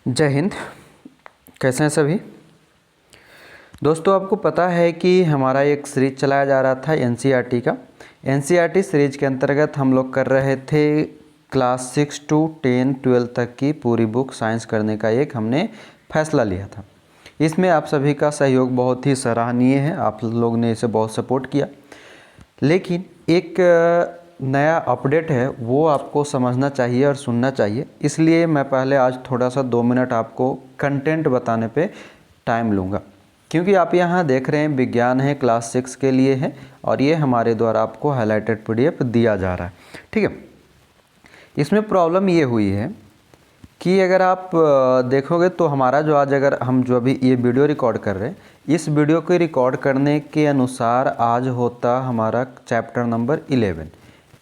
जय हिंद। कैसे हैं सभी दोस्तों। आपको पता है कि हमारा एक सीरीज चलाया जा रहा था एनसीईआरटी का। एनसीईआरटी सीरीज के अंतर्गत हम लोग कर रहे थे क्लास 6 to 10 12 तक की पूरी बुक साइंस करने का एक हमने फैसला लिया था। इसमें आप सभी का सहयोग बहुत ही सराहनीय है, आप लोग ने इसे बहुत सपोर्ट किया। लेकिन एक नया अपडेट है वो आपको समझना चाहिए और सुनना चाहिए, इसलिए मैं पहले आज थोड़ा सा 2 मिनट आपको कंटेंट बताने पे टाइम लूँगा। क्योंकि आप यहाँ देख रहे हैं विज्ञान है, क्लास 6 के लिए है और ये हमारे द्वारा आपको हाईलाइटेड पीडीएफ दिया जा रहा है। ठीक है, इसमें प्रॉब्लम ये हुई है कि अगर आप देखोगे तो हमारा जो आज अगर हम जो अभी ये वीडियो रिकॉर्ड कर रहे हैं, इस वीडियो को रिकॉर्ड करने के अनुसार आज होता हमारा चैप्टर नंबर 11।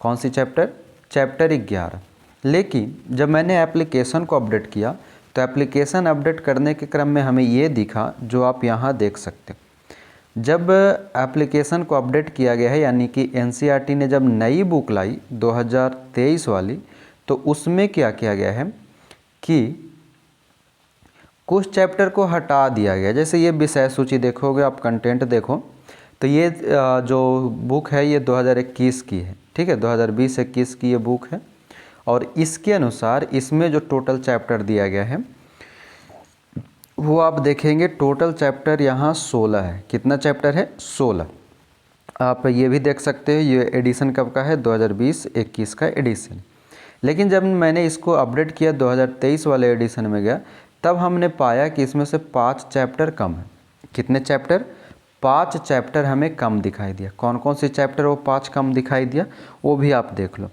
कौन सी चैप्टर? चैप्टर 11। लेकिन जब मैंने एप्लीकेशन को अपडेट किया तो एप्लीकेशन अपडेट करने के क्रम में हमें ये दिखा जो आप यहाँ देख सकते हो। जब एप्लीकेशन को अपडेट किया गया है, यानी कि एनसीईआरटी ने जब नई बुक लाई 2023 वाली, तो उसमें क्या किया गया है कि कुछ चैप्टर को हटा दिया गया। जैसे ये विषय सूची देखोगे आप, कंटेंट देखो तो ये जो बुक है ये 2021 की है। ठीक है, 2020-21 की ये बुक है और इसके अनुसार इसमें जो टोटल चैप्टर दिया गया है वो आप देखेंगे टोटल चैप्टर यहाँ 16 है। कितना चैप्टर है? 16। आप ये भी देख सकते हो ये एडिशन कब का है? 2020-21 का एडिशन। लेकिन जब मैंने इसको अपडेट किया 2023 वाले एडिशन में गया, तब हमने पाया कि इसमें से 5 चैप्टर कम है। कितने चैप्टर? 5 चैप्टर हमें कम दिखाई दिया। कौन कौन से चैप्टर वो 5 कम दिखाई दिया वो भी आप देख लो।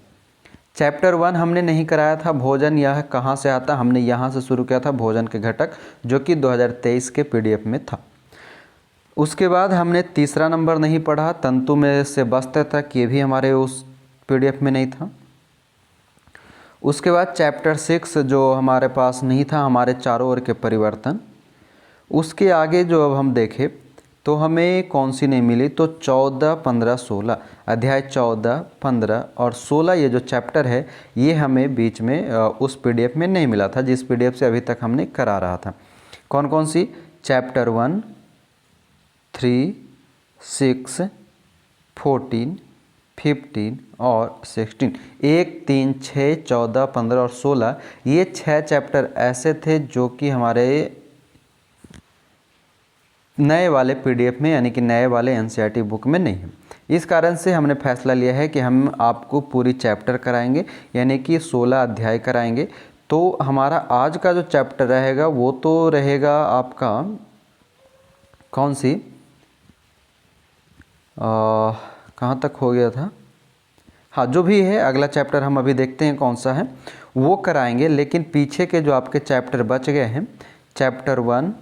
चैप्टर 1 हमने नहीं कराया था, भोजन यह कहाँ से आता, हमने यहाँ से शुरू किया था भोजन के घटक, जो कि 2023 के पीडीएफ में था। उसके बाद हमने तीसरा नंबर नहीं पढ़ा, तंतु में से बस्ते तक, ये भी हमारे उस पीडीएफ में नहीं था। उसके बाद चैप्टर 6 जो हमारे पास नहीं था, हमारे चारों ओर के परिवर्तन। उसके आगे जो अब हम देखें तो हमें कौन सी नहीं मिली, तो 14, 15, 16 अध्याय 14, 15 और 16 ये जो चैप्टर है ये हमें बीच में उस पीडीएफ में नहीं मिला था जिस पीडीएफ से अभी तक हमने करा रहा था। कौन कौन सी? चैप्टर 1, 3, 6, 14, 15 और 16। 1, 3, 6, 14, 15 और 16 ये 6 चैप्टर ऐसे थे जो कि हमारे नए वाले पीडीएफ में, यानी कि नए वाले एनसीईआरटी बुक में नहीं है। इस कारण से हमने फैसला लिया है कि हम आपको पूरी चैप्टर कराएंगे, यानी कि 16 अध्याय कराएंगे। तो हमारा आज का जो चैप्टर रहेगा वो तो रहेगा आपका कौन सी, कहाँ तक हो गया था, हाँ जो भी है अगला चैप्टर हम अभी देखते हैं कौन सा है वो कराएंगे। लेकिन पीछे के जो आपके चैप्टर बच गए हैं, चैप्टर 1,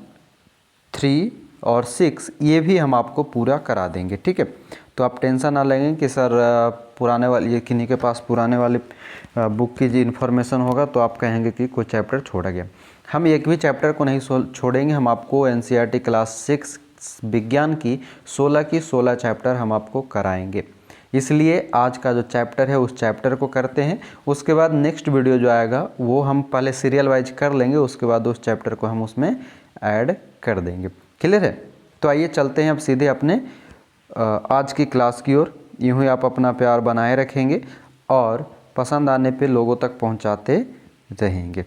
3 और 6, ये भी हम आपको पूरा करा देंगे। ठीक है, तो आप टेंशन ना लेंगे कि सर पुराने वाले, ये किन्हीं के पास पुराने वाले बुक की जो इन्फॉर्मेशन होगा तो आप कहेंगे कि कोई चैप्टर छोड़ा गया। हम एक भी चैप्टर को नहीं छोड़ेंगे। हम आपको एनसीईआरटी क्लास 6 विज्ञान की 16 की 16 चैप्टर हम आपको कराएंगे। इसलिए आज का जो चैप्टर है उस चैप्टर को करते हैं। उसके बाद नेक्स्ट वीडियो जो आएगा वो हम पहले सीरियल वाइज कर लेंगे, उसके बाद उस चैप्टर को हम उसमें ऐड कर देंगे। क्लियर है? तो आइए चलते हैं अब सीधे अपने आज की क्लास की ओर। यूँ ही आप अपना प्यार बनाए रखेंगे और पसंद आने पे लोगों तक पहुंचाते रहेंगे।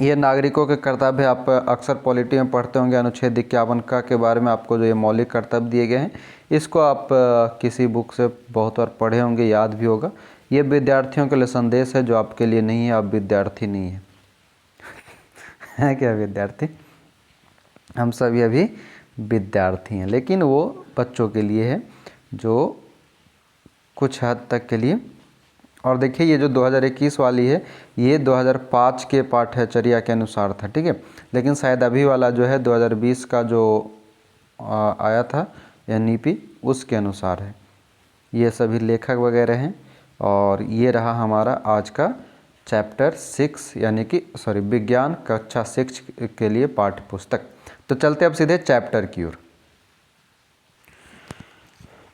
ये नागरिकों के कर्तव्य, आप अक्सर पॉलिटी में पढ़ते होंगे अनुच्छेद 51 का के बारे में, आपको जो ये मौलिक कर्तव्य दिए गए हैं इसको आप किसी बुक से बहुत बार पढ़े होंगे, याद भी होगा। ये विद्यार्थियों के लिए संदेश है जो आपके लिए नहीं है, आप विद्यार्थी नहीं हैं। हैं क्या विद्यार्थी? हम सभी अभी विद्यार्थी हैं, लेकिन वो बच्चों के लिए है जो कुछ हद तक के लिए। और देखिए ये जो 2021 वाली है ये 2005 के पाठ्यचर्या के अनुसार था। ठीक है, लेकिन शायद अभी वाला जो है 2020 का जो आया था एनईपी उसके अनुसार है। ये सभी लेखक वगैरह हैं और ये रहा हमारा आज का चैप्टर 6, यानी कि विज्ञान कक्षा 6 के लिए पाठ्य पुस्तक। तो चलते अब सीधे चैप्टर की ओर।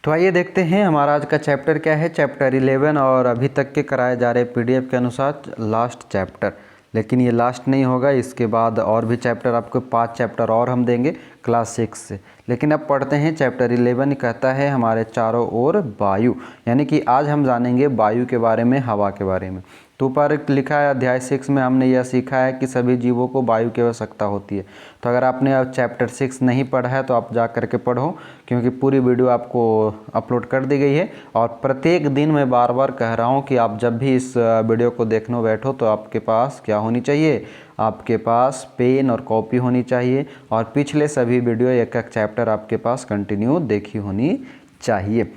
तो आइए देखते हैं हमारा आज का चैप्टर क्या है। चैप्टर 11 और अभी तक के कराए जा रहे पीडीएफ के अनुसार लास्ट चैप्टर। लेकिन ये लास्ट नहीं होगा, इसके बाद और भी चैप्टर, आपको 5 चैप्टर और हम देंगे क्लास 6 से। लेकिन अब पढ़ते हैं चैप्टर 11, कहता है हमारे चारों ओर वायु, यानी कि आज हम जानेंगे वायु के बारे में, हवा के बारे में। तो ऊपर लिखा है अध्याय 6 में हमने यह सीखा है कि सभी जीवों को वायु की आवश्यकता होती है। तो अगर आपने अब चैप्टर 6 नहीं पढ़ा है तो आप जा कर के पढ़ो, क्योंकि पूरी वीडियो आपको अपलोड कर दी गई है। और प्रत्येक दिन मैं बार बार कह रहा हूँ कि आप जब भी इस वीडियो को देखने बैठो तो आपके पास क्या होनी चाहिए, आपके पास पेन और कॉपी होनी चाहिए, और पिछले सभी वीडियो एक एक चैप्टर आपके पास कंटिन्यू देखी होनी चाहिए।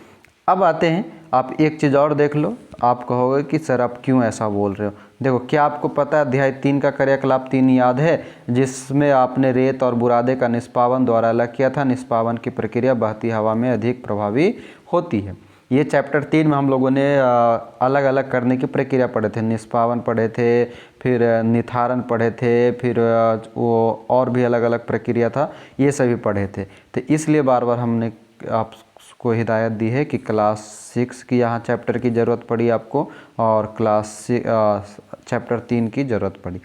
अब आते हैं, आप एक चीज़ और देख लो, आप कहोगे कि सर आप क्यों ऐसा बोल रहे हो। देखो, क्या आपको पता है अध्याय 3 का क्रियाकलाप 3 याद है, जिसमें आपने रेत और बुरादे का निष्पावन द्वारा अलग किया था। निष्पावन की प्रक्रिया बहती हवा में अधिक प्रभावी होती है। ये चैप्टर 3 में हम लोगों ने अलग अलग करने की प्रक्रिया पढ़े थे। निष्पावन पढ़े थे, फिर निथारण पढ़े थे, फिर वो और भी अलग अलग प्रक्रिया था, ये सभी पढ़े थे। तो इसलिए बार बार हमने आपको हिदायत दी है कि क्लास 6 की यहाँ चैप्टर की ज़रूरत पड़ी आपको, और चैप्टर 3 की ज़रूरत पड़ी।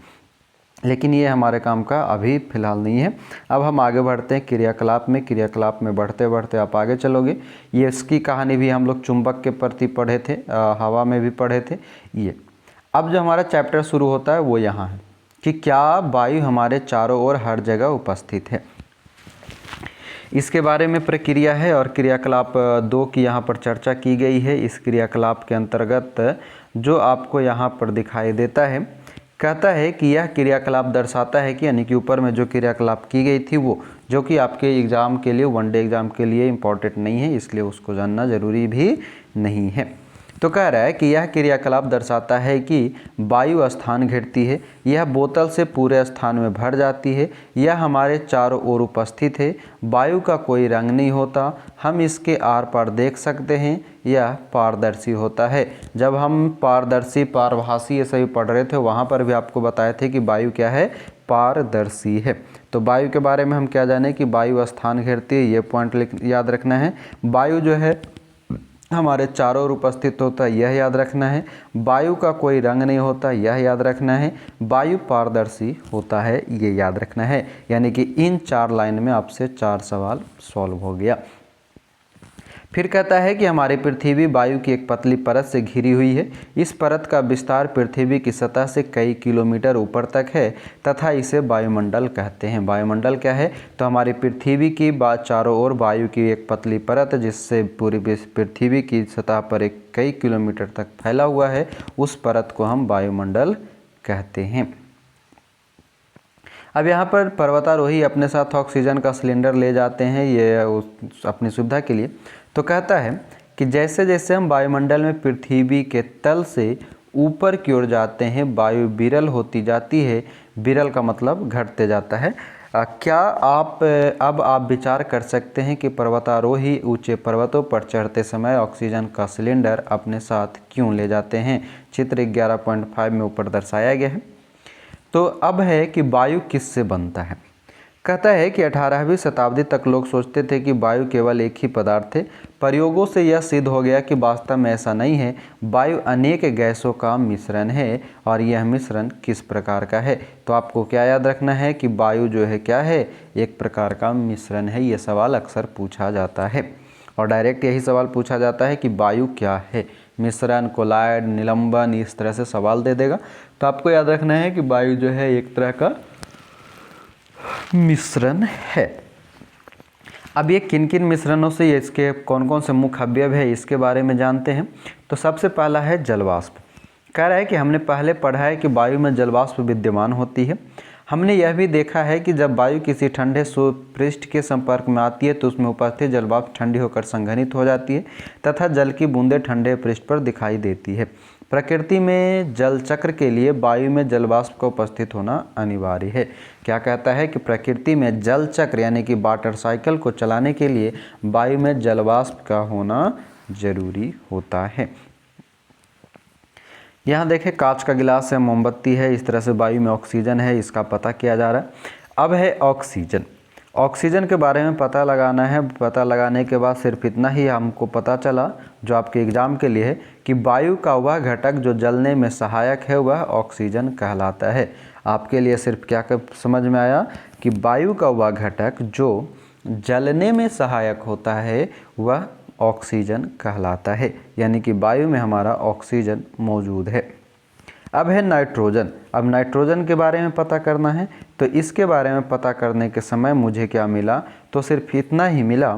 लेकिन ये हमारे काम का अभी फ़िलहाल नहीं है। अब हम आगे बढ़ते हैं क्रियाकलाप में। क्रियाकलाप में बढ़ते बढ़ते आप आगे चलोगे। ये इसकी कहानी भी हम लोग चुंबक के प्रति पढ़े थे, हवा में भी पढ़े थे ये। अब जो हमारा चैप्टर शुरू होता है वो यहाँ है कि क्या वायु हमारे चारों ओर हर जगह उपस्थित है। इसके बारे में प्रक्रिया है और क्रियाकलाप 2 की यहाँ पर चर्चा की गई है। इस क्रियाकलाप के अंतर्गत जो आपको यहाँ पर दिखाई देता है, कहता है कि यह क्रियाकलाप दर्शाता है कि, यानी कि ऊपर में जो क्रियाकलाप की गई थी वो, जो कि आपके एग्ज़ाम के लिए, वनडे एग्ज़ाम के लिए इम्पॉर्टेंट नहीं है, इसलिए उसको जानना ज़रूरी भी नहीं है। तो कह रहा है कि यह क्रियाकलाप दर्शाता है कि वायु स्थान घेरती है, यह बोतल से पूरे स्थान में भर जाती है, यह हमारे चारों ओर उपस्थित है, वायु का कोई रंग नहीं होता, हम इसके आर पार देख सकते हैं, यह पारदर्शी होता है। जब हम पारदर्शी, पारभासी ये सभी पढ़ रहे थे, वहाँ पर भी आपको बताए थे कि वायु क्या है, पारदर्शी है। तो वायु के बारे में हम क्या जाने कि वायु स्थान घेरती है, ये पॉइंट याद रखना है। वायु जो है हमारे चारों ओर उपस्थित होता है, यह याद रखना है। वायु का कोई रंग नहीं होता, यह याद रखना है। वायु पारदर्शी होता है, ये याद रखना है। यानी कि इन 4 लाइन में आपसे 4 सवाल सॉल्व हो गया। फिर कहता है कि हमारी पृथ्वी वायु की एक पतली परत से घिरी हुई है। इस परत का विस्तार पृथ्वी की सतह से कई किलोमीटर ऊपर तक है तथा इसे वायुमंडल कहते हैं। वायुमंडल क्या है, तो हमारी पृथ्वी की चारों ओर वायु की एक पतली परत, जिससे पूरी पृथ्वी की सतह पर एक कई किलोमीटर तक फैला हुआ है, उस परत को हम वायुमंडल कहते हैं। अब यहाँ पर पर्वतारोही अपने साथ ऑक्सीजन का सिलेंडर ले जाते हैं, ये अपनी सुविधा के लिए। तो कहता है कि जैसे जैसे हम वायुमंडल में पृथ्वी के तल से ऊपर की ओर जाते हैं, वायु विरल होती जाती है। विरल का मतलब घटते जाता है। क्या आप विचार कर सकते हैं कि पर्वतारोही ऊंचे पर्वतों पर चढ़ते समय ऑक्सीजन का सिलेंडर अपने साथ क्यों ले जाते हैं। चित्र 11.5 में ऊपर दर्शाया गया है। तो अब है कि वायु किससे बनता है। कहता है कि 18वीं शताब्दी तक लोग सोचते थे कि वायु केवल एक ही पदार्थ है। प्रयोगों से यह सिद्ध हो गया कि वास्तव में ऐसा नहीं है, वायु अनेक गैसों का मिश्रण है। और यह मिश्रण किस प्रकार का है, तो आपको क्या याद रखना है कि वायु जो है क्या है, एक प्रकार का मिश्रण है। ये सवाल अक्सर पूछा जाता है और डायरेक्ट यही सवाल पूछा जाता है कि वायु क्या है, मिश्रण, कोलाइड, निलंबन, इस तरह से सवाल दे देगा। तो आपको याद रखना है कि वायु जो है एक तरह का मिश्रण है। अब ये किन किन मिश्रणों से, इसके कौन कौन से मुख्य अवयव है, इसके बारे में जानते हैं। तो सबसे पहला है जलवाष्प। कह रहा है कि हमने पहले पढ़ा है कि वायु में जलवाष्प विद्यमान होती है। हमने यह भी देखा है कि जब वायु किसी ठंडे पृष्ठ के संपर्क में आती है तो उसमें उपस्थित जलवाष्प ठंडी होकर संघनित हो जाती है तथा जल की बूंदें ठंडे पृष्ठ पर दिखाई देती है। प्रकृति में जल चक्र के लिए वायु में जलवाष्प का उपस्थित होना अनिवार्य है। क्या कहता है कि प्रकृति में जल चक्र यानी कि वाटर साइकिल को चलाने के लिए वायु में जलवाष्प का होना जरूरी होता है। यहाँ देखें, कांच का गिलास है, मोमबत्ती है, इस तरह से वायु में ऑक्सीजन है, इसका पता किया जा रहा है। अब है ऑक्सीजन। ऑक्सीजन के बारे में पता लगाना है। पता लगाने के बाद सिर्फ इतना ही हमको पता चला जो आपके एग्ज़ाम के लिए है कि वायु का वह घटक जो जलने में सहायक है वह ऑक्सीजन कहलाता है। आपके लिए सिर्फ क्या समझ में आया कि वायु का वह घटक जो जलने में सहायक होता है वह ऑक्सीजन कहलाता है, यानी कि वायु में हमारा ऑक्सीजन मौजूद है। अब है नाइट्रोजन। अब नाइट्रोजन के बारे में पता करना है, तो इसके बारे में पता करने के समय मुझे क्या मिला, तो सिर्फ इतना ही मिला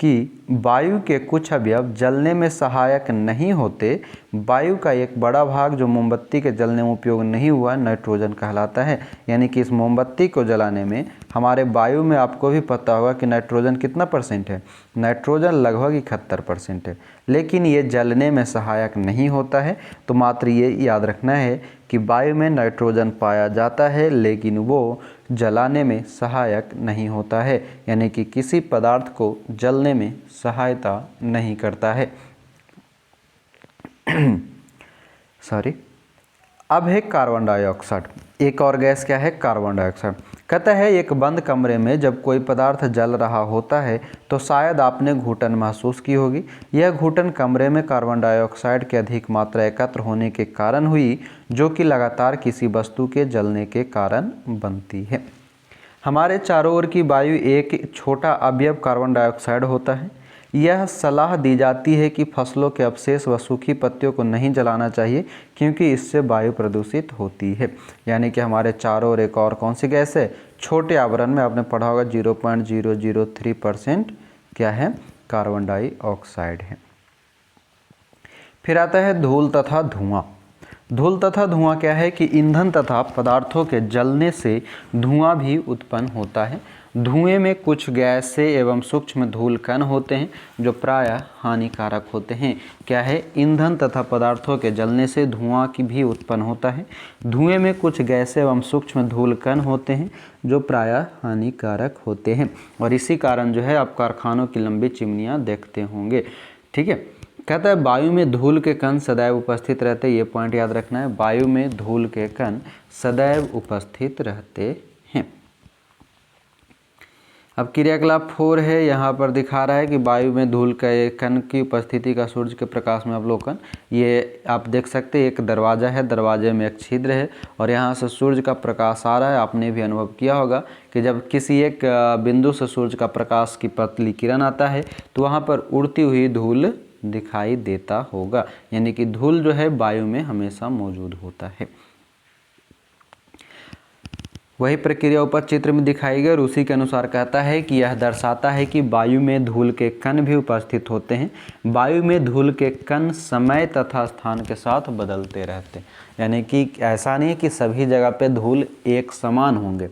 कि वायु के कुछ अवयव जलने में सहायक नहीं होते। वायु का एक बड़ा भाग जो मोमबत्ती के जलने में उपयोग नहीं हुआ नाइट्रोजन कहलाता है, यानी कि इस मोमबत्ती को जलाने में हमारे वायु में आपको भी पता होगा कि नाइट्रोजन कितना % है, नाइट्रोजन लगभग 71% है, लेकिन ये जलने में सहायक नहीं होता है। तो मात्र ये याद रखना है कि वायु में नाइट्रोजन पाया जाता है लेकिन वो जलाने में सहायक नहीं होता है, यानी कि किसी पदार्थ को जलने में सहायता नहीं करता है। सॉरी। अब है कार्बन डाइऑक्साइड। एक और गैस क्या है, कार्बन डाइऑक्साइड। कहता है एक बंद कमरे में जब कोई पदार्थ जल रहा होता है तो शायद आपने घुटन महसूस की होगी। यह घुटन कमरे में कार्बन डाइऑक्साइड की अधिक मात्रा एकत्र होने के कारण हुई, जो कि लगातार किसी वस्तु के जलने के कारण बनती है। हमारे चारों ओर की वायु एक छोटा अवयव कार्बन डाइऑक्साइड होता है। यह सलाह दी जाती है कि फसलों के अवशेष व सूखी पत्तियों को नहीं जलाना चाहिए क्योंकि इससे वायु प्रदूषित होती है। यानी कि हमारे चारों ओर एक और कौन सी गैस है, छोटे आवरण में आपने पढ़ा होगा 0.003% क्या है, कार्बन डाइऑक्साइड है। फिर आता है धूल तथा धुआं। धूल तथा धुआं क्या है कि ईंधन तथा पदार्थों के जलने से धुआं भी उत्पन्न होता है। धुएं में कुछ गैसें एवं सूक्ष्म धूल कण होते हैं जो प्रायः हानिकारक होते हैं। क्या है, ईंधन तथा पदार्थों के जलने से धुआं की भी उत्पन्न होता है। धुएं में कुछ गैसें एवं सूक्ष्म धूल कण होते हैं जो प्रायः हानिकारक होते हैं, और इसी कारण जो है आप कारखानों की लंबी चिमनियाँ देखते होंगे। ठीक है, कहता है वायु में धूल के कण सदैव उपस्थित रहते हैं। ये पॉइंट याद रखना है, वायु में धूल के कण सदैव उपस्थित रहते हैं। अब क्रियाकलाप 4 है, यहाँ पर दिखा रहा है कि वायु में धूल के कण की उपस्थिति का सूर्य के प्रकाश में अवलोकन। ये आप देख सकते हैं, एक दरवाज़ा है, दरवाजे में एक छिद्र है और यहाँ से सूर्य का प्रकाश आ रहा है। आपने भी अनुभव किया होगा कि जब किसी एक बिंदु से सूर्य का प्रकाश की पतली किरण आता है तो वहाँ पर उड़ती हुई धूल दिखाई देता होगा, यानी कि धूल जो है वायु में हमेशा मौजूद होता है। वही प्रक्रिया ऊपर चित्र में दिखाई गई और उसी के अनुसार कहता है कि यह दर्शाता है कि वायु में धूल के कण भी उपस्थित होते हैं। वायु में धूल के कण समय तथा स्थान के साथ बदलते रहते हैं, यानी कि ऐसा नहीं है कि सभी जगह पे धूल एक समान होंगे।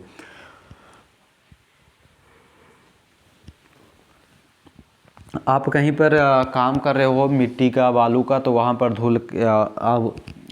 आप कहीं पर काम कर रहे हो मिट्टी का, बालू का, तो वहाँ पर धूल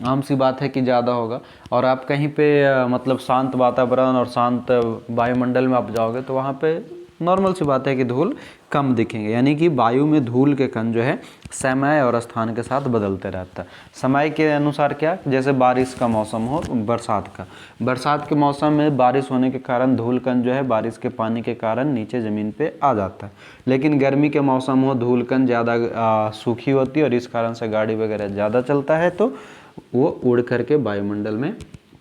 आम सी बात है कि ज़्यादा होगा। और आप कहीं पे मतलब शांत वातावरण और शांत वायुमंडल में आप जाओगे तो वहाँ पे नॉर्मल सी बात है कि धूल कम दिखेंगे। यानी कि वायु में धूल के कण जो है समय और स्थान के साथ बदलते रहता है। समय के अनुसार क्या, जैसे बारिश का मौसम हो, बरसात के मौसम में बारिश होने के कारण धूल कण जो है बारिश के पानी के कारण नीचे ज़मीन पे आ जाता है। लेकिन गर्मी के मौसम हो, धूल कण ज़्यादा सूखी होती है और इस कारण से गाड़ी वगैरह ज़्यादा चलता है तो वो उड़ करके वायुमंडल में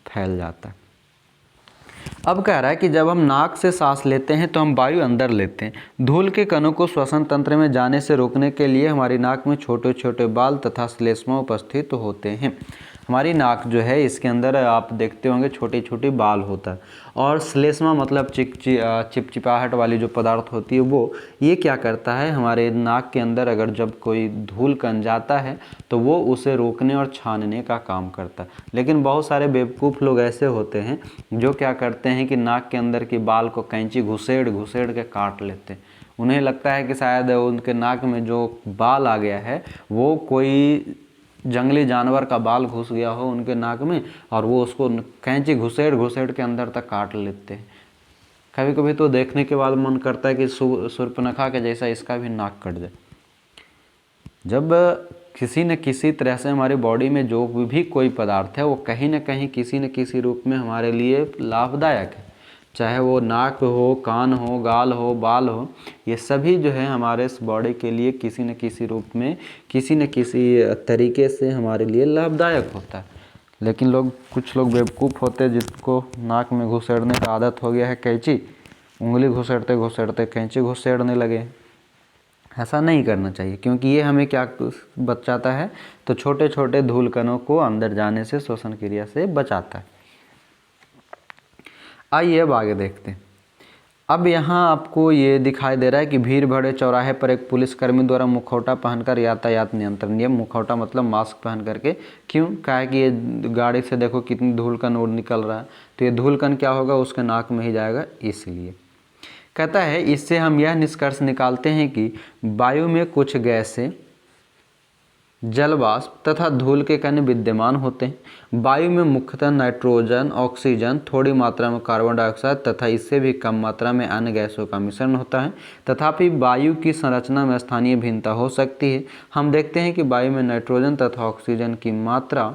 फैल जाता है। अब कह रहा है कि जब हम नाक से सांस लेते हैं तो हम वायु अंदर लेते हैं। धूल के कणों को श्वसन तंत्र में जाने से रोकने के लिए हमारी नाक में छोटे छोटे बाल तथा श्लेष्मा उपस्थित होते हैं। हमारी नाक जो है इसके अंदर आप देखते होंगे छोटे छोटे बाल होता है, और श्लेष्मा मतलब चिपचिपाहट वाली जो पदार्थ होती है वो, ये क्या करता है हमारे नाक के अंदर अगर जब कोई धूल कण जाता है तो वो उसे रोकने और छानने का काम करता है। लेकिन बहुत सारे बेवकूफ़ लोग ऐसे होते हैं जो क्या करते हैं कि नाक के अंदर की बाल को कैंची घुसेड़ के काट लेते हैं। उन्हें लगता है कि शायद उनके नाक में जो बाल आ गया है वो कोई जंगली जानवर का बाल घुस गया हो उनके नाक में, और वो उसको कैंची घुसेड़ के अंदर तक काट लेते हैं। कभी कभी तो देखने के बाद मन करता है कि शूर्पणखा के जैसा इसका भी नाक कट जाए। जब किसी न किसी तरह से हमारी बॉडी में जो भी कोई पदार्थ है वो कहीं न कहीं किसी न किसी रूप में हमारे लिए लाभदायक है, चाहे वो नाक हो, कान हो, गाल हो, बाल हो, ये सभी जो है हमारे इस बॉडी के लिए किसी न किसी रूप में, किसी न किसी तरीके से हमारे लिए लाभदायक होता है। लेकिन कुछ लोग बेवकूफ़ होते हैं जिनको नाक में घुसेड़ने का आदत हो गया है, कैंची, उंगली घुसेड़ते घुसेड़ते कैंची घुसेड़ने लगे। ऐसा नहीं करना चाहिए, क्योंकि ये हमें क्या बचाता है, तो छोटे छोटे धूल कणों को अंदर जाने से, श्वसन क्रिया से बचाता है। आइए अब आगे देखते हैं। अब यहाँ आपको ये दिखाई दे रहा है कि भीड़ भरे चौराहे पर एक पुलिसकर्मी द्वारा मुखौटा पहनकर यातायात नियंत्रण नियम, मुखौटा मतलब मास्क पहन करके, क्यों, क्या है कि ये गाड़ी से देखो कितनी धूलकण उड़ निकल रहा है, तो ये धूलकण क्या होगा, उसके नाक में ही जाएगा, इसलिए। कहता है इससे हम यह निष्कर्ष निकालते हैं कि वायु में कुछ गैसें, जलवाष्प तथा धूल के कण विद्यमान होते हैं। वायु में मुख्यतः नाइट्रोजन, ऑक्सीजन, थोड़ी मात्रा में कार्बन डाइऑक्साइड तथा इससे भी कम मात्रा में अन्य गैसों का मिश्रण होता है। तथापि वायु की संरचना में स्थानीय भिन्नता हो सकती है। हम देखते हैं कि वायु में नाइट्रोजन तथा ऑक्सीजन की मात्रा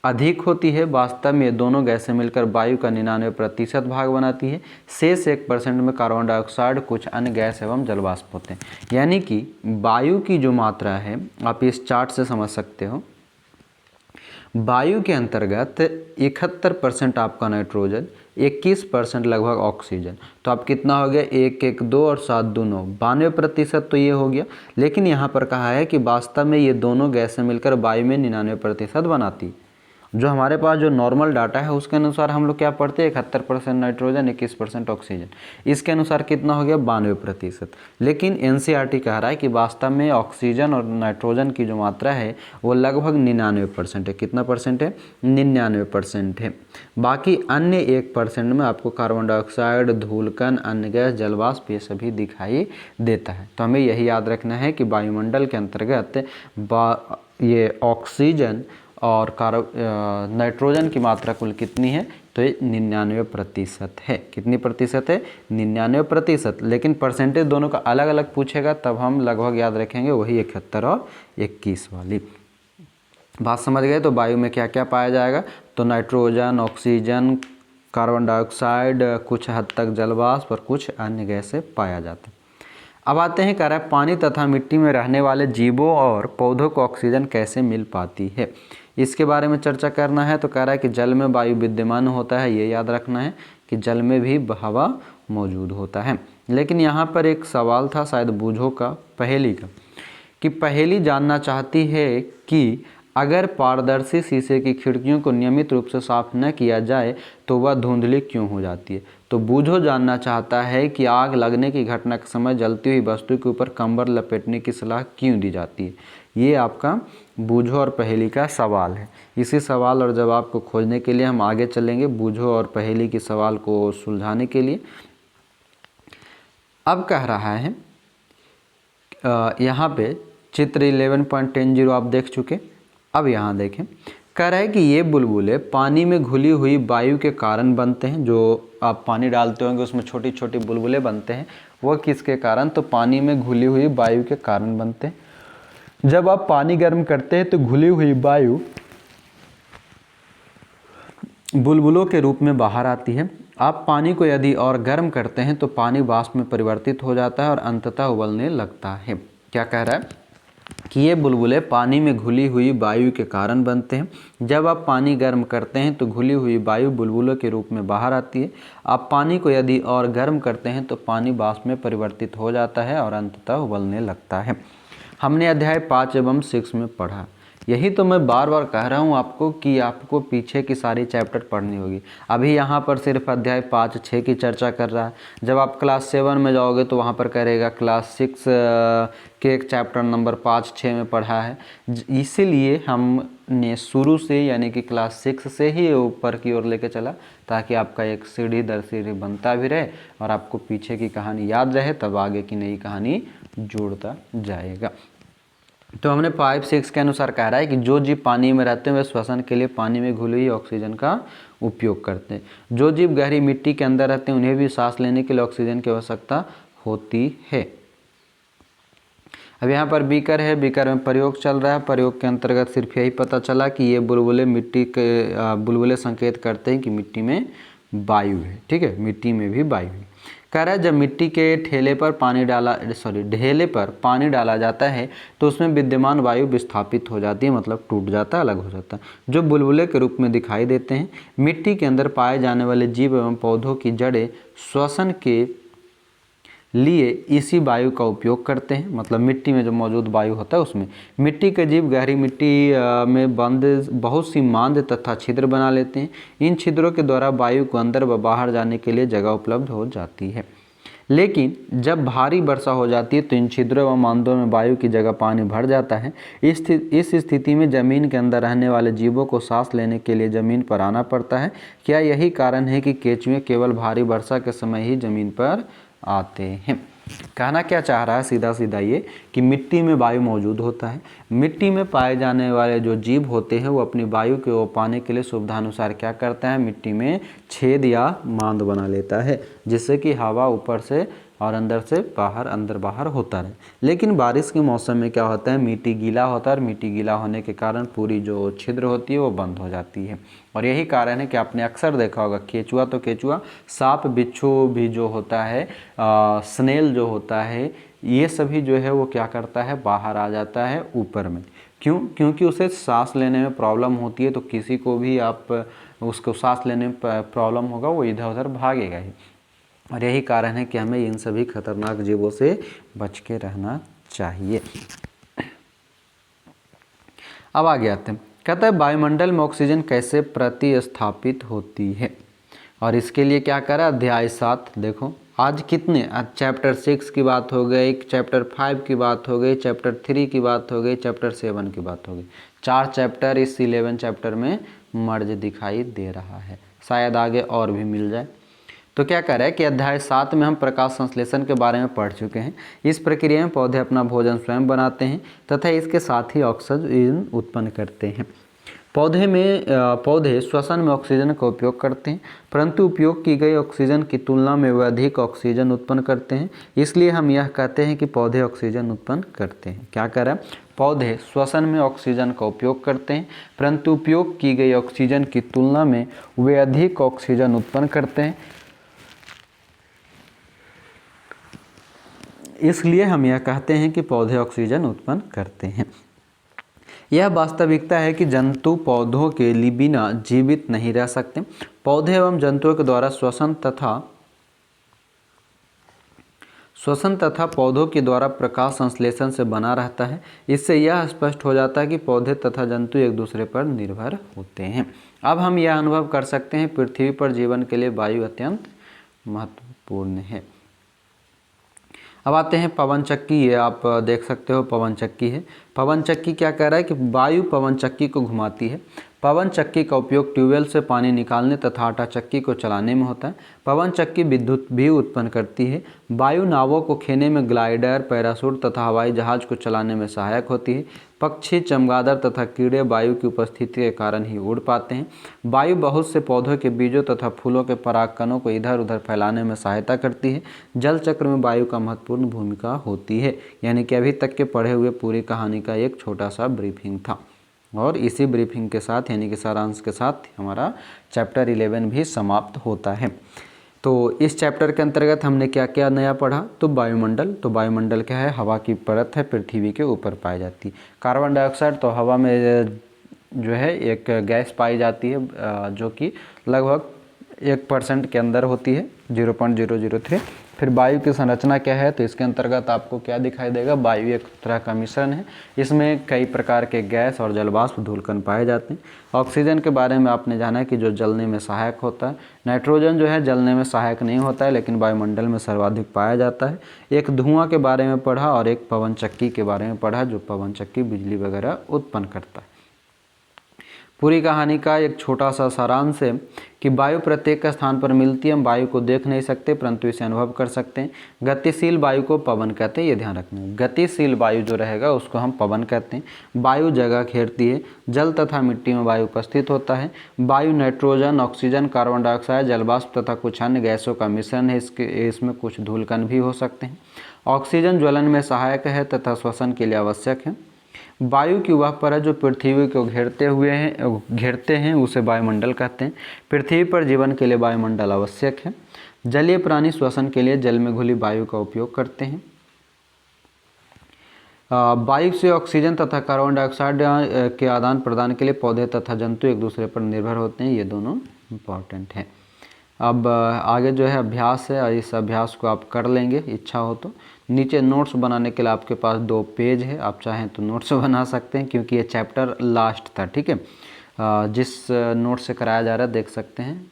अधिक होती है। वास्तव में ये दोनों गैसें मिलकर वायु का 99% भाग बनाती है। शेष 1% में कार्बन डाइऑक्साइड, कुछ अन्य गैस एवं जलवाष्प होते हैं। यानी कि वायु की जो मात्रा है, आप इस चार्ट से समझ सकते हो, वायु के अंतर्गत 71% आपका नाइट्रोजन, 21% लगभग ऑक्सीजन, तो आप कितना हो गया, 1, 1, 2 और 7, 2, 9, 92% तो ये हो गया। लेकिन यहाँ पर कहा है कि वास्तव में ये दोनों गैसें मिलकर वायु में 99% बनाती। जो हमारे पास जो नॉर्मल डाटा है उसके अनुसार हम लोग क्या पढ़ते हैं, 71% नाइट्रोजन, 21% ऑक्सीजन, इसके अनुसार कितना हो गया, 92%। लेकिन एनसीईआरटी कह रहा है कि वास्तव में ऑक्सीजन और नाइट्रोजन की जो मात्रा है वो लगभग 99% है। कितना परसेंट है, 99% है। बाकी अन्य 1% में आपको कार्बन डाइऑक्साइड, धूलकण, अन्य गैस, जलवाष्प, ये सभी दिखाई देता है। तो हमें यही याद रखना है कि वायुमंडल के अंतर्गत ये ऑक्सीजन और नाइट्रोजन की मात्रा कुल कितनी है, तो ये 99% है। कितनी प्रतिशत है, 99%। लेकिन परसेंटेज दोनों का अलग अलग पूछेगा तब हम लगभग याद रखेंगे, वही 71 और 21 वाली बात समझ गए। तो वायु में क्या क्या पाया जाएगा, तो नाइट्रोजन, ऑक्सीजन, कार्बन डाइऑक्साइड, कुछ हद तक जलवाष्प और कुछ अन्य गैसें पाया जाता है। अब आते हैं, कह रहा है पानी तथा मिट्टी में रहने वाले जीवों और पौधों को ऑक्सीजन कैसे मिल पाती है, इसके बारे में चर्चा करना है। तो कह रहा है कि जल में वायु विद्यमान होता है, ये याद रखना है कि जल में भी हवा मौजूद होता है। लेकिन यहाँ पर एक सवाल था, शायद बूझो का, पहेली का, कि पहेली जानना चाहती है कि अगर पारदर्शी शीशे की खिड़कियों को नियमित रूप से साफ न किया जाए तो वह धुंधली क्यों हो जाती है। तो बूझो जानना चाहता है कि आग लगने की घटना के समय जलती हुई वस्तु के ऊपर कंबल लपेटने की सलाह क्यों दी जाती है। ये आपका बूझो और पहेली का सवाल है। इसी सवाल और जवाब को खोजने के लिए हम आगे चलेंगे, बूझो और पहेली के सवाल को सुलझाने के लिए। अब कह रहा है यहाँ पे चित्र 11.10 आप देख चुके। अब यहाँ देखें, कह रहा है कि ये बुलबुले पानी में घुली हुई वायु के कारण बनते हैं। जो आप पानी डालते होंगे उसमें छोटी छोटी बुलबुले बनते हैं, वो किसके कारण, तो पानी में घुली हुई वायु के कारण बनते हैं। जब आप पानी गर्म करते हैं तो घुली हुई वायु बुलबुलों के रूप में बाहर आती है। आप पानी को यदि और गर्म करते हैं तो पानी वाष्प में परिवर्तित हो जाता है और अंततः उबलने लगता है। क्या कह रहा है कि ये बुलबुले पानी में घुली हुई वायु के कारण बनते हैं। जब आप पानी गर्म करते हैं तो घुली हुई वायु बुलबुलों के रूप में बाहर आती है। आप पानी को यदि और गर्म करते हैं तो पानी वाष्प में परिवर्तित हो जाता है और अंततः उबलने लगता है। हमने अध्याय 5 एवं 6 में पढ़ा। यही तो मैं बार बार कह रहा हूँ आपको कि आपको पीछे की सारी चैप्टर पढ़नी होगी। अभी यहाँ पर सिर्फ अध्याय 5, 6 की चर्चा कर रहा है। जब आप क्लास 7 में जाओगे तो वहाँ पर करेगा क्लास 6 के एक चैप्टर नंबर 5, 6 में पढ़ा है। इसीलिए हमने शुरू से यानी कि क्लास 6 से ही ऊपर की ओर लेके चला, ताकि आपका एक सीढ़ी दर सीढ़ी बनता भी रहे और आपको पीछे की कहानी याद रहे, तब आगे की नई कहानी जोड़ता जाएगा। तो हमने 5, 6 के अनुसार कह रहा है कि जो जीव पानी में रहते हैं वे श्वसन के लिए पानी में घुली हुई ऑक्सीजन का उपयोग करते हैं। जो जीव गहरी मिट्टी के अंदर रहते हैं उन्हें भी सांस लेने के लिए ऑक्सीजन की आवश्यकता होती है। अब यहाँ पर बीकर है, बीकर में प्रयोग चल रहा है। प्रयोग के अंतर्गत सिर्फ यही पता चला कि ये बुलबुले मिट्टी के बुलबुले संकेत करते हैं कि मिट्टी में वायु है। ठीक है, मिट्टी में भी वायु है। कह रहा है जब मिट्टी के ढेले पर पानी डाला जाता है तो उसमें विद्यमान वायु विस्थापित हो जाती है, मतलब टूट जाता है, अलग हो जाता है, जो बुलबुले के रूप में दिखाई देते हैं। मिट्टी के अंदर पाए जाने वाले जीव एवं पौधों की जड़ें श्वसन के लिए इसी वायु का उपयोग करते हैं, मतलब मिट्टी में जो मौजूद वायु होता है उसमें। मिट्टी के जीव गहरी मिट्टी में बंद बहुत सी मांद तथा छिद्र बना लेते हैं। इन छिद्रों के द्वारा वायु को अंदर व बाहर जाने के लिए जगह उपलब्ध हो जाती है। लेकिन जब भारी वर्षा हो जाती है तो इन छिद्रों व मांदों में वायु की जगह पानी भर जाता है। इस स्थिति में जमीन के अंदर रहने वाले जीवों को सांस लेने के लिए जमीन पर आना पड़ता है। क्या यही कारण है कि केंचुए केवल भारी वर्षा के समय ही जमीन पर आते हैं? कहना क्या चाह रहा है सीधा सीधा ये कि मिट्टी में वायु मौजूद होता है। मिट्टी में पाए जाने वाले जो जीव होते हैं वो अपनी वायु को पाने के लिए सुविधानुसार क्या करता है, मिट्टी में छेद या मांद बना लेता है, जिससे कि हवा ऊपर से और अंदर से बाहर अंदर बाहर होता रहे। लेकिन बारिश के मौसम में क्या होता है, मिट्टी गीला होता है और मिट्टी गीला होने के कारण पूरी जो छिद्र होती है वो बंद हो जाती है। और यही कारण है कि आपने अक्सर देखा होगा केंचुआ तो केंचुआ, सांप बिच्छू भी जो होता है, स्नेल जो होता है, ये सभी जो है वो क्या करता है, बाहर आ जाता है ऊपर में। क्यों? क्योंकि उसे सांस लेने में प्रॉब्लम होती है। तो किसी को भी आप उसको सांस लेने में प्रॉब्लम होगा वो इधर उधर भागेगा ही। और यही कारण है कि हमें इन सभी खतरनाक जीवों से बच के रहना चाहिए। अब आगे आते हैं, कहता है वायुमंडल में ऑक्सीजन कैसे प्रतिस्थापित होती है। और इसके लिए क्या करा, अध्याय 7 देखो। आज कितने, आज चैप्टर 6 की बात हो गई, चैप्टर 5 की बात हो गई, चैप्टर 3 की बात हो गई, चैप्टर 7 की बात हो गई। 4 चैप्टर इस 11 चैप्टर में मर्ज दिखाई दे रहा है। शायद आगे और भी मिल जाए। तो क्या कह रहा है कि अध्याय 7 में हम प्रकाश संश्लेषण के बारे में पढ़ चुके हैं। इस प्रक्रिया में पौधे अपना भोजन स्वयं बनाते हैं तथा इसके साथ ही ऑक्सीजन उत्पन्न करते हैं। पौधे श्वसन में ऑक्सीजन का उपयोग करते हैं, परंतु उपयोग की गई ऑक्सीजन की तुलना में वे अधिक ऑक्सीजन उत्पन्न करते हैं। इसलिए हम यह कहते हैं कि पौधे ऑक्सीजन उत्पन्न करते हैं। क्या कह रहा है, पौधे श्वसन में ऑक्सीजन का उपयोग करते हैं, परंतु उपयोग की गई ऑक्सीजन की तुलना में वे अधिक ऑक्सीजन उत्पन्न करते हैं। इसलिए हम यह कहते हैं कि पौधे ऑक्सीजन उत्पन्न करते हैं। यह वास्तविकता है कि जंतु पौधों के लिए बिना जीवित नहीं रह सकते। पौधे एवं जंतुओं के द्वारा श्वसन तथा पौधों के द्वारा प्रकाश संश्लेषण से बना रहता है। इससे यह स्पष्ट हो जाता है कि पौधे तथा जंतु एक दूसरे पर निर्भर होते हैं। अब हम यह अनुभव कर सकते हैं पृथ्वी पर जीवन के लिए वायु अत्यंत महत्वपूर्ण है। अब आते हैं पवन चक्की। ये आप देख सकते हो पवन चक्की है। पवन चक्की क्या कह रहा है कि वायु पवन चक्की को घुमाती है। पवन चक्की का उपयोग ट्यूबवेल से पानी निकालने तथा आटा चक्की को चलाने में होता है। पवन चक्की विद्युत भी उत्पन्न करती है। वायु नावों को खेने में, ग्लाइडर, पैराशूट तथा हवाई जहाज को चलाने में सहायक होती है। पक्षी, चमगादड़ तथा कीड़े वायु की उपस्थिति के कारण ही उड़ पाते हैं। वायु बहुत से पौधों के बीजों तथा फूलों के परागकणों को इधर उधर फैलाने में सहायता करती है। जल चक्र में वायु का महत्वपूर्ण भूमिका होती है। यानी कि अभी तक के पढ़े हुए पूरी कहानी का एक छोटा सा ब्रीफिंग था। और इसी ब्रीफिंग के साथ यानी कि सारांश के साथ हमारा चैप्टर 11 भी समाप्त होता है। तो इस चैप्टर के अंतर्गत हमने क्या क्या नया पढ़ा, तो वायुमंडल। तो वायुमंडल क्या है, हवा की परत है, पृथ्वी के ऊपर पाई जाती है। कार्बन डाइऑक्साइड तो हवा में जो है एक गैस पाई जाती है जो कि लगभग 1% के अंदर होती है, 0.003। फिर वायु की संरचना क्या है, तो इसके अंतर्गत आपको क्या दिखाई देगा, वायु एक तरह का मिश्रण है। इसमें कई प्रकार के गैस और जलवाष्प धूलकण पाए जाते हैं। ऑक्सीजन के बारे में आपने जाना कि जो जलने में सहायक होता है। नाइट्रोजन जो है जलने में सहायक नहीं होता है, लेकिन वायुमंडल में सर्वाधिक पाया जाता है। एक धुआं के बारे में पढ़ा और एक पवन चक्की के बारे में पढ़ा, जो पवन चक्की बिजली वगैरह उत्पन्न करता है। पूरी कहानी का एक छोटा सा सारांश है कि वायु प्रत्येक स्थान पर मिलती है, हम वायु को देख नहीं सकते परंतु इसे अनुभव कर सकते हैं। गतिशील वायु को पवन कहते हैं, ये ध्यान रखना है। गतिशील वायु जो रहेगा उसको हम पवन कहते हैं। वायु जगह घेरती है, जल तथा मिट्टी में वायु उपस्थित होता है। वायु नाइट्रोजन, ऑक्सीजन, कार्बन डाइऑक्साइड, जलवाष्प तथा कुछ अन्य गैसों का मिश्रण है। इसमें कुछ धूलकण भी हो सकते हैं। ऑक्सीजन ज्वलन में सहायक है तथा श्वसन के लिए आवश्यक है। वायु की वह परत जो पृथ्वी को घेरते हैं उसे वायुमंडल कहते हैं। पृथ्वी पर जीवन के लिए वायुमंडल आवश्यक है। जलीय प्राणी श्वसन के लिए जल में घुली वायु का उपयोग करते हैं। वायु से ऑक्सीजन तथा कार्बन डाइऑक्साइड के आदान प्रदान के लिए पौधे तथा जंतु एक दूसरे पर निर्भर होते हैं। ये दोनों इम्पॉर्टेंट हैं। अब आगे जो है अभ्यास है, और इस अभ्यास को आप कर लेंगे इच्छा हो तो। नीचे नोट्स बनाने के लिए आपके पास 2 पेज है, आप चाहें तो नोट्स बना सकते हैं क्योंकि ये चैप्टर लास्ट था, ठीक है। जिस नोट से कराया जा रहा है देख सकते हैं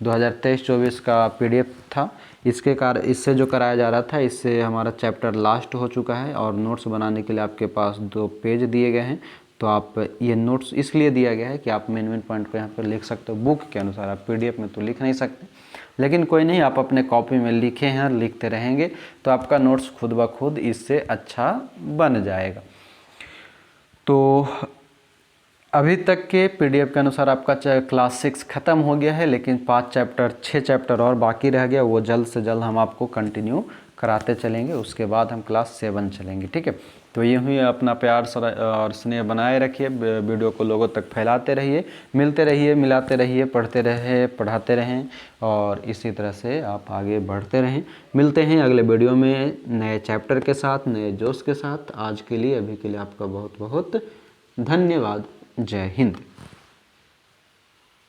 2023-24 का PDF था। इससे जो कराया जा रहा था इससे हमारा चैप्टर लास्ट हो चुका है और नोट्स बनाने के लिए आपके पास 2 पेज दिए गए हैं। तो आप ये नोट्स इसलिए दिया गया है कि आप मेन पॉइंट को यहाँ पर लिख सकते हो। बुक के अनुसार आप PDF में तो लिख नहीं सकते, लेकिन कोई नहीं, आप अपने कॉपी में लिखे हैं, लिखते रहेंगे तो आपका नोट्स खुद ब खुद इससे अच्छा बन जाएगा। तो अभी तक के PDF के अनुसार आपका क्लास 6 ख़त्म हो गया है, लेकिन 6 चैप्टर और बाकी रह गया। वो जल्द से जल्द हम आपको कंटिन्यू कराते चलेंगे, उसके बाद हम क्लास 7 चलेंगे, ठीक है। तो यूँ ही अपना प्यार और स्नेह बनाए रखिए, वीडियो को लोगों तक फैलाते रहिए, मिलते रहिए, मिलाते रहिए, पढ़ते रहे, पढ़ाते रहें और इसी तरह से आप आगे बढ़ते रहें। मिलते हैं अगले वीडियो में नए चैप्टर के साथ, नए जोश के साथ। आज के लिए, अभी के लिए आपका बहुत बहुत धन्यवाद। जय हिंद।